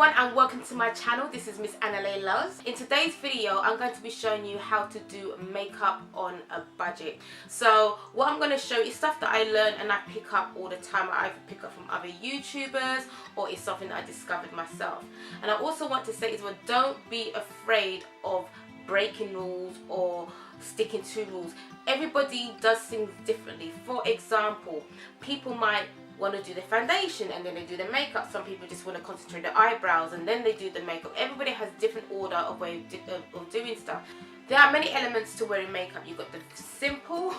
everyone and welcome to my channel. This is Miss Annalay Loves. In today's video I'm going to be showing you how to do makeup on a budget. So what I'm going to show is stuff that I learn and I pick up all the time. I either pick up from other YouTubers or it's something that I discovered myself. And I also want to say is, well, don't be afraid of breaking rules or sticking to rules. Everybody does things differently. For example, people might want to do the foundation and then they do the makeup. Some people just want to concentrate the eyebrows and then they do the makeup. Everybody has different order of way of doing stuff. There are many elements to wearing makeup. You've got the simple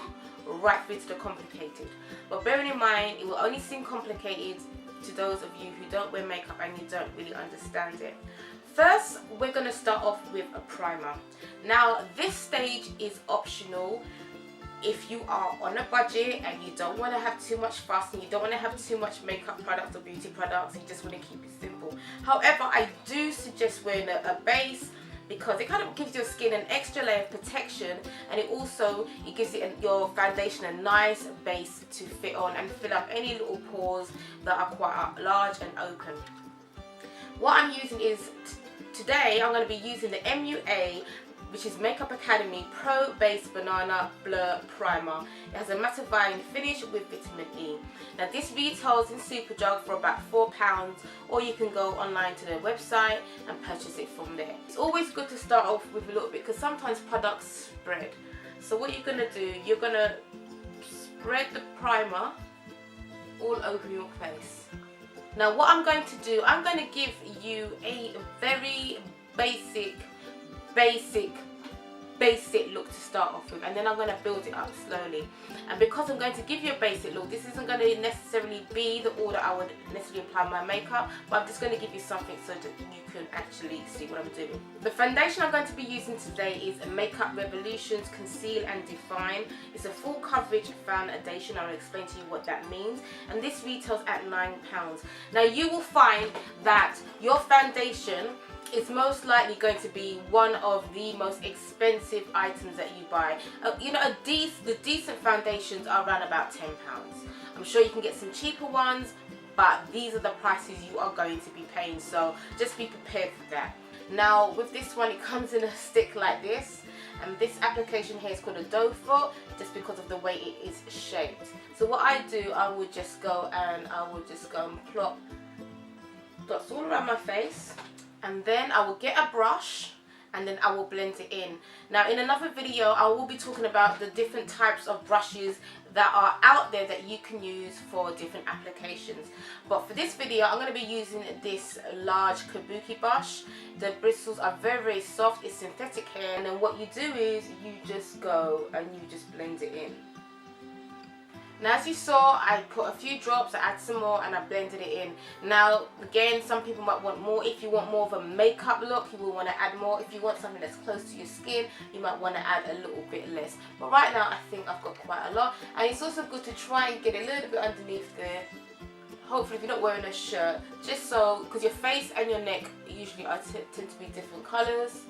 right through to the complicated, but bearing in mind it will only seem complicated to those of you who don't wear makeup and you don't really understand it. First, we're going to start off with a primer. Now this stage is optional if you are on a budget and you don't want to have too much fuss and you don't want to have too much makeup products or beauty products, you just want to keep it simple. However, I do suggest wearing a base because it kind of gives your skin an extra layer of protection, and it gives your foundation a nice base to fit on and fill up any little pores that are quite large and open. What I'm using is, today I'm going to be using the MUA, which is Makeup Academy Pro Base Banana Blur Primer. It has a mattifying finish with vitamin E. Now this retails in Superdrug for about £4, or you can go online to their website and purchase it from there. It's always good to start off with a little bit because sometimes products spread. So what you're going to do, you're going to spread the primer all over your face. Now what I'm going to do, I'm going to give you a very basic look to start off with, and then I'm going to build it up slowly. And because I'm going to give you a basic look, this isn't going to necessarily be the order I would necessarily apply my makeup, but I'm just going to give you something so that you can actually see what I'm doing. The foundation I'm going to be using today is Makeup Revolution's Conceal and Define. It's a full coverage foundation. I'll explain to you what that means, and this retails at £9. Now you will find that your foundation is most likely going to be one of the most expensive items that you buy. You know, the decent foundations are around about £10. I'm sure you can get some cheaper ones, but these are the prices you are going to be paying, so just be prepared for that. Now with this one, it comes in a stick like this, and this application here is called a doe foot just because of the way it is shaped. So what I do, I will just go and plot dots all around my face. And then I will get a brush and then I will blend it in. Now in another video I will be talking about the different types of brushes that are out there that you can use for different applications. But for this video I'm going to be using this large kabuki brush. The bristles are very, very soft. It's synthetic hair, and then what you do is you just go and you just blend it in. Now as you saw, I put a few drops, I add some more, and I blended it in. Now again, some people might want more. If you want more of a makeup look, you will want to add more. If you want something that's close to your skin, you might want to add a little bit less. But right now I think I've got quite a lot, and it's also good to try and get a little bit underneath there. Hopefully if you're not wearing a shirt, just so, because your face and your neck usually tend to be different colours.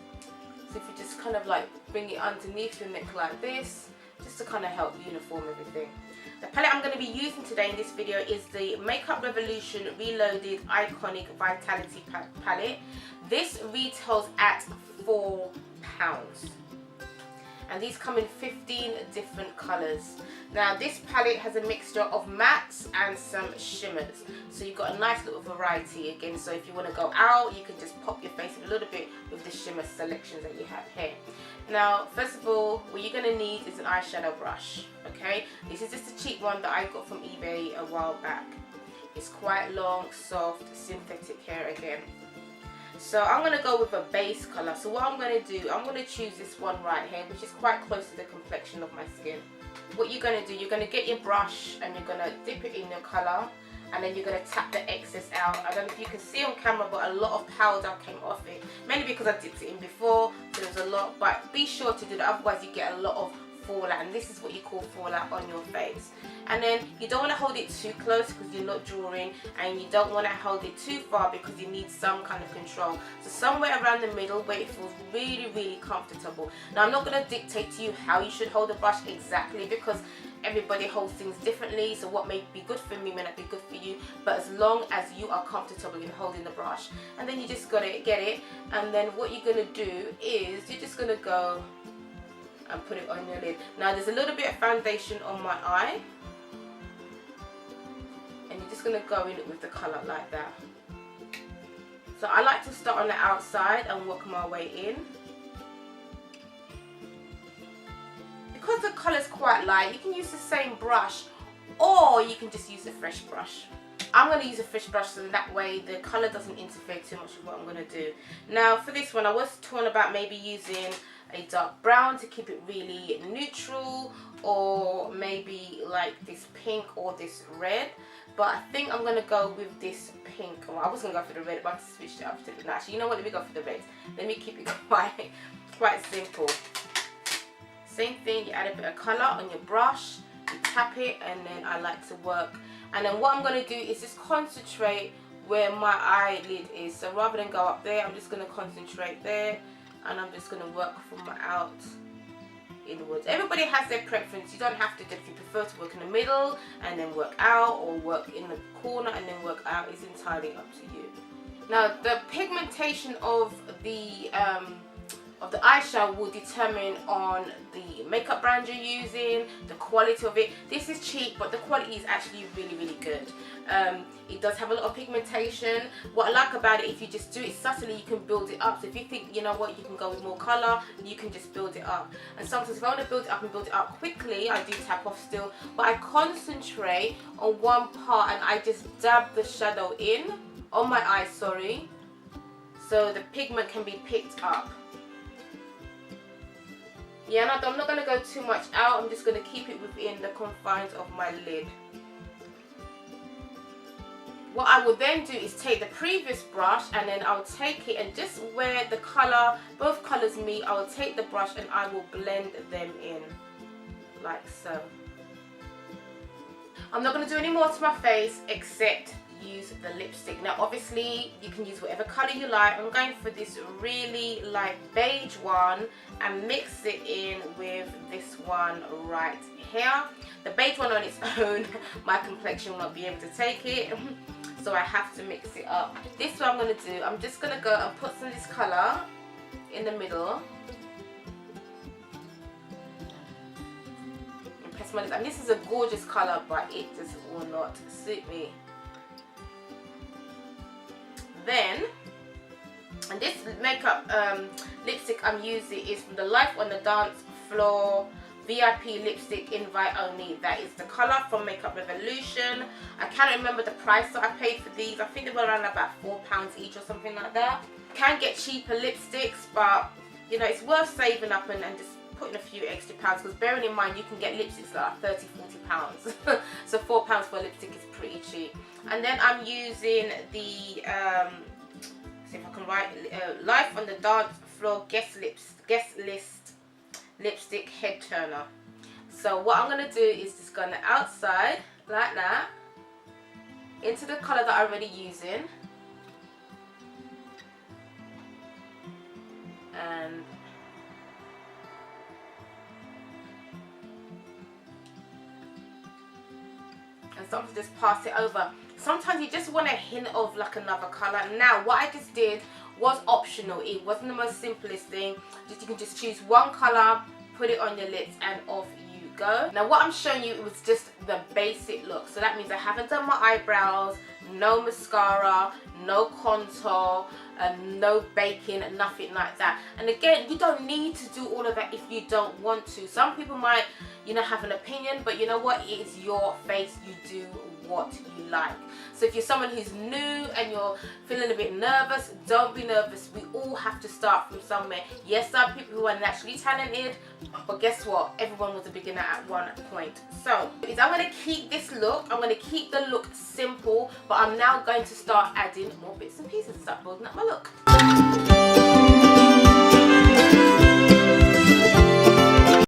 So if you just kind of like bring it underneath your neck like this, just to kind of help uniform everything. The palette I'm going to be using today in this video is the Makeup Revolution Reloaded Iconic Vitality Palette. This retails at £4. And these come in 15 different colours. Now this palette has a mixture of mattes and some shimmers. So you've got a nice little variety again. So if you want to go out, you can just pop your face a little bit with the shimmer selections that you have here. Now first of all, what you're going to need is an eyeshadow brush. Okay, this is just a cheap one that I got from eBay a while back. It's quite long, soft, synthetic hair again. So I'm going to go with a base colour. So what I'm going to do, I'm going to choose this one right here, which is quite close to the complexion of my skin. What you're going to do, you're going to get your brush and you're going to dip it in your colour, and then you're going to tap the excess out. I don't know if you can see on camera, but a lot of powder came off it, mainly because I dipped it in before, so there's a lot. But be sure to do that, otherwise you get a lot of fallout, and this is what you call fallout on your face. And then you don't want to hold it too close because you're not drawing, and you don't want to hold it too far because you need some kind of control. So somewhere around the middle where it feels really, really comfortable. Now I'm not going to dictate to you how you should hold the brush exactly, because everybody holds things differently, so what may be good for me may not be good for you, but as long as you are comfortable in holding the brush. And then you just got to get it, and then what you're going to do is you're just going to go and put it on your lid. Now there's a little bit of foundation on my eye, and you're just going to go in with the colour like that. So I like to start on the outside and work my way in. Because the colour is quite light, you can use the same brush, or you can just use a fresh brush. I'm going to use a fresh brush so that way the colour doesn't interfere too much with what I'm going to do. Now for this one I was torn about maybe using a dark brown to keep it really neutral, or maybe like this pink or this red, but I think I'm going to go with this pink. Well, I was going to go for the red, but I switched it up to the, no, actually, you know what, let me go for the red. Let me keep it quite simple. Same thing, you add a bit of colour on your brush, you tap it, and then I like to work. And then what I'm going to do is just concentrate where my eyelid is. So rather than go up there, I'm just going to concentrate there, and I'm just going to work from out inwards. Everybody has their preference. You don't have to do it. If you prefer to work in the middle and then work out, or work in the corner and then work out, is entirely up to you. Now the pigmentation of the eyeshadow will determine on the makeup brand you're using, the quality of it. This is cheap, but the quality is actually really, really good. It does have a lot of pigmentation. What I like about it, if you just do it subtly, you can build it up. So if you think, you know what, you can go with more colour, you can just build it up. And sometimes if I want to build it up and build it up quickly, I do tap off still, but I concentrate on one part and I just dab the shadow in on my eye, sorry, so the pigment can be picked up. Yeah, and I'm not going to go too much out. I'm just going to keep it within the confines of my lid. What I will then do is take the previous brush, and then I'll take it, and just where the colour, both colours meet, I will take the brush and I will blend them in like so. I'm not going to do any more to my face except use the lipstick. Now obviously you can use whatever colour you like. I'm going for this really light beige one and mix it in with this one right here. The beige one on its own, my complexion will not be able to take it, so I have to mix it up. This is what I'm going to do. I'm just going to go and put some of this colour in the middle and press my lips. And this is a gorgeous colour, but it just will not suit me. Then, and this makeup lipstick I'm using is from the Life on the Dance Floor VIP lipstick invite only. That is the colour from Makeup Revolution. I can't remember the price that I paid for these. I think they were around about £4 each or something like that. Can get cheaper lipsticks, but you know, it's worth saving up and just putting a few extra pounds, because bearing in mind you can get lipsticks that are £30–40. So £4 for a lipstick is pretty cheap. And then I'm using the see if I can write Life on the Dance Floor guest list lipstick head turner. So what I'm going to do is just go on the outside like that into the colour that I'm already using, and sometimes just pass it over. Sometimes you just want a hint of like another colour. Now what I just did was optional. It wasn't the most simplest thing. You can just choose one colour, put it on your lips, and off you go. Now what I'm showing you, it was just the basic look. So that means I haven't done my eyebrows, no mascara, no contour, no baking, nothing like that. And again, you don't need to do all of that if you don't want to. Some people might, you know, have an opinion, but you know what, it is your face. You do what you like. So if you're someone who's new and you're feeling a bit nervous, don't be nervous. We all have to start from somewhere. Yes, there are people who are naturally talented, but guess what, everyone was a beginner at one point. So I'm going to keep this look, I'm going to keep the look simple, but I'm now going to start adding more bits and pieces to start building up my look.